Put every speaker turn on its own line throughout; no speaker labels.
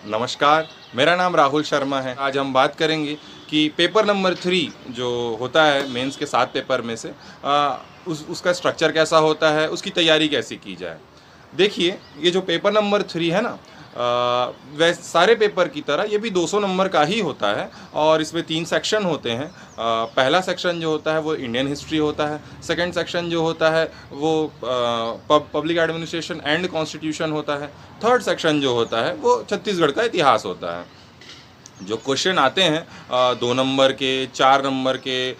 नमस्कार, मेरा नाम राहुल शर्मा है। आज हम बात करेंगे कि पेपर नंबर 3 जो होता है मेंस के 7 पेपर में से उसका स्ट्रक्चर कैसा होता है, उसकी तैयारी कैसे की जाए। देखिए, ये जो पेपर नंबर 3 है ना, वह सारे पेपर की तरह ये भी 200 नंबर का ही होता है और इसमें 3 सेक्शन होते हैं। पहला सेक्शन जो होता है वो इंडियन हिस्ट्री होता है, सेकंड सेक्शन जो होता है वो पब्लिक एडमिनिस्ट्रेशन एंड कॉन्स्टिट्यूशन होता है, थर्ड सेक्शन जो होता है वो छत्तीसगढ़ का इतिहास होता है। जो क्वेश्चन आते हैं 2 नंबर के, 4 नंबर के,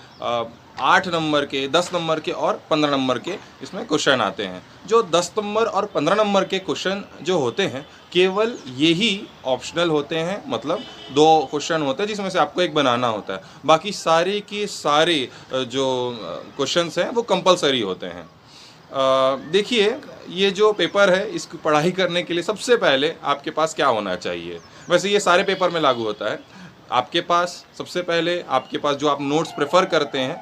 8 नंबर के, 10 नंबर के और 15 नंबर के इसमें क्वेश्चन आते हैं। जो 10 नंबर और 15 नंबर के क्वेश्चन जो होते हैं केवल यही ऑप्शनल होते हैं, मतलब 2 क्वेश्चन होते हैं जिसमें से आपको एक बनाना होता है। बाकी सारे के सारे जो क्वेश्चंस हैं वो कंपलसरी होते हैं। देखिए, ये जो पेपर है इसकी पढ़ाई करने के लिए सबसे पहले आपके पास क्या होना चाहिए, वैसे ये सारे पेपर में लागू होता है। आपके पास सबसे पहले आपके पास जो आप नोट्स प्रेफर करते हैं,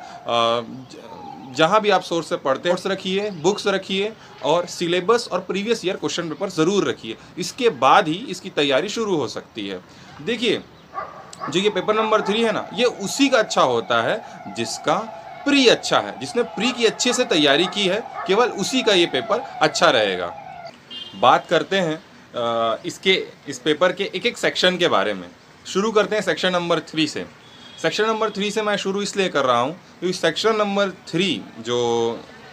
जहाँ भी आप सोर्स से पढ़ते हैं, नोट्स रखिए, बुक्स रखिए और सिलेबस और प्रीवियस ईयर क्वेश्चन पेपर ज़रूर रखिए। इसके बाद ही इसकी तैयारी शुरू हो सकती है। देखिए, जो ये पेपर नंबर 3 है ना, ये उसी का अच्छा होता है जिसका प्री अच्छा है, जिसने प्री की अच्छे से तैयारी की है, केवल उसी का ये पेपर अच्छा रहेगा। बात करते हैं इस पेपर के एक एक सेक्शन के बारे में। शुरू करते हैं सेक्शन नंबर 3 से। सेक्शन नंबर 3 से मैं शुरू इसलिए कर रहा हूँ क्योंकि सेक्शन नंबर 3 जो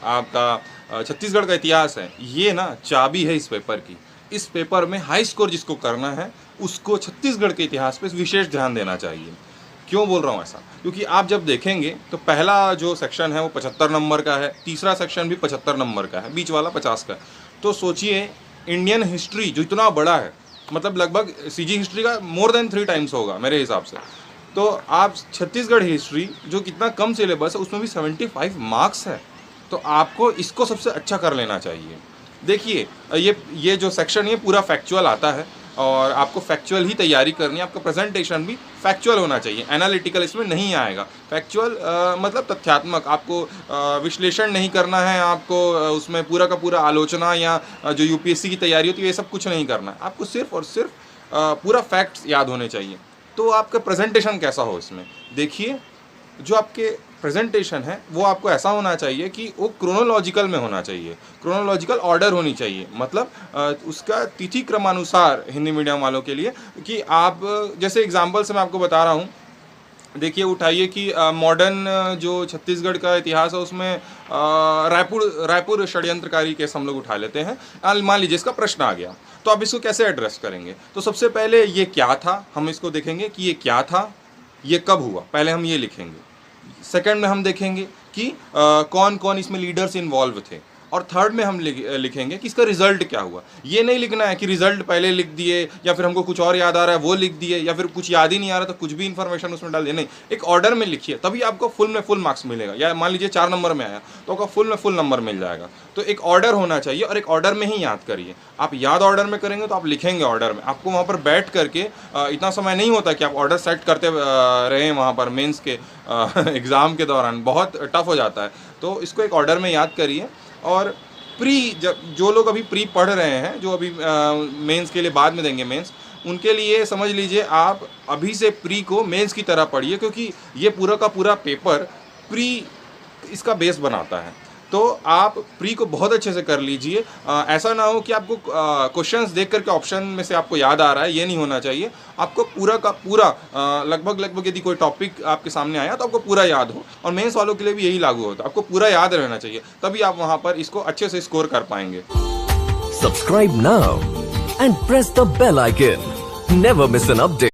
आपका छत्तीसगढ़ का इतिहास है, ये ना चाबी है इस पेपर की। इस पेपर में हाई स्कोर जिसको करना है उसको छत्तीसगढ़ के इतिहास पे विशेष ध्यान देना चाहिए। क्यों बोल रहा हूँ ऐसा? क्योंकि आप जब देखेंगे तो पहला जो सेक्शन है वो 75 नंबर का है, तीसरा सेक्शन भी 75 नंबर का है, बीच वाला 50 का है। तो सोचिए, इंडियन हिस्ट्री जो इतना बड़ा है, मतलब लगभग सीजी हिस्ट्री का मोर देन 3 टाइम्स होगा मेरे हिसाब से। तो आप छत्तीसगढ़ हिस्ट्री जो कितना कम सिलेबस है उसमें भी 75 मार्क्स है, तो आपको इसको सबसे अच्छा कर लेना चाहिए। देखिए, ये जो सेक्शन ये पूरा फैक्चुअल आता है और आपको फैक्चुअल ही तैयारी करनी है। आपका प्रेजेंटेशन भी फैक्चुअल होना चाहिए, एनालिटिकल इसमें नहीं आएगा। फैक्चुअल मतलब तथ्यात्मक, आपको विश्लेषण नहीं करना है, आपको उसमें पूरा का पूरा आलोचना या जो यूपीएससी की तैयारी होती है ये सब कुछ नहीं करना है। आपको सिर्फ और सिर्फ पूरा फैक्ट्स याद होने चाहिए। तो आपका प्रेजेंटेशन कैसा हो इसमें, देखिए, जो आपके प्रेजेंटेशन है वो आपको ऐसा होना चाहिए कि वो क्रोनोलॉजिकल में होना चाहिए, क्रोनोलॉजिकल ऑर्डर होनी चाहिए, मतलब उसका तिथि क्रमानुसार, हिंदी मीडियम वालों के लिए। कि आप जैसे एग्जांपल से मैं आपको बता रहा हूँ, देखिए, उठाइए कि मॉडर्न जो छत्तीसगढ़ का इतिहास है उसमें रायपुर षड्यंत्रकारी केस हम लोग उठा लेते हैं। मान लीजिए इसका प्रश्न आ गया, तो आप इसको कैसे एड्रेस करेंगे? तो सबसे पहले ये क्या था, हम इसको देखेंगे कि ये क्या था, ये कब हुआ, पहले हम ये लिखेंगे। सेकंड में हम देखेंगे कि कौन कौन इसमें लीडर्स इन्वॉल्व थे, और थर्ड में हम लिखेंगे कि इसका रिजल्ट क्या हुआ। ये नहीं लिखना है कि रिजल्ट पहले लिख दिए या फिर हमको कुछ और याद आ रहा है वो लिख दिए, या फिर कुछ याद ही नहीं आ रहा तो कुछ भी इन्फॉर्मेशन उसमें डाल दिए। नहीं, एक ऑर्डर में लिखिए, तभी आपको फुल में फुल मार्क्स मिलेगा। या मान लीजिए 4 नंबर में आया तो आपका फुल में फुल नंबर मिल जाएगा। तो एक ऑर्डर होना चाहिए और एक ऑर्डर में ही याद करिए। आप याद ऑर्डर में करेंगे तो आप लिखेंगे ऑर्डर में। आपको वहाँ पर बैठ करके इतना समय नहीं होता कि आप ऑर्डर सेट करते रहें वहाँ पर मेंस के एग्ज़ाम के दौरान, बहुत टफ हो जाता है। तो इसको एक ऑर्डर में याद करिए। और प्री, जब जो लोग अभी प्री पढ़ रहे हैं, जो अभी मेंस के लिए बाद में देंगे मेंस, उनके लिए समझ लीजिए आप अभी से प्री को मेंस की तरह पढ़िए, क्योंकि ये पूरा का पूरा पेपर प्री इसका बेस बनाता है। तो आप प्री को बहुत अच्छे से कर लीजिए। ऐसा ना हो कि आपको क्वेश्चंस देख करके ऑप्शन में से आपको याद आ रहा है, ये नहीं होना चाहिए। आपको पूरा का पूरा लगभग यदि कोई टॉपिक आपके सामने आया तो आपको पूरा याद हो, और मेंस वालों के लिए भी यही लागू होता है। आपको पूरा याद रहना चाहिए, तभी आप वहाँ पर इसको अच्छे से स्कोर कर पाएंगे।
Subscribe now and press the bell icon. Never miss an update.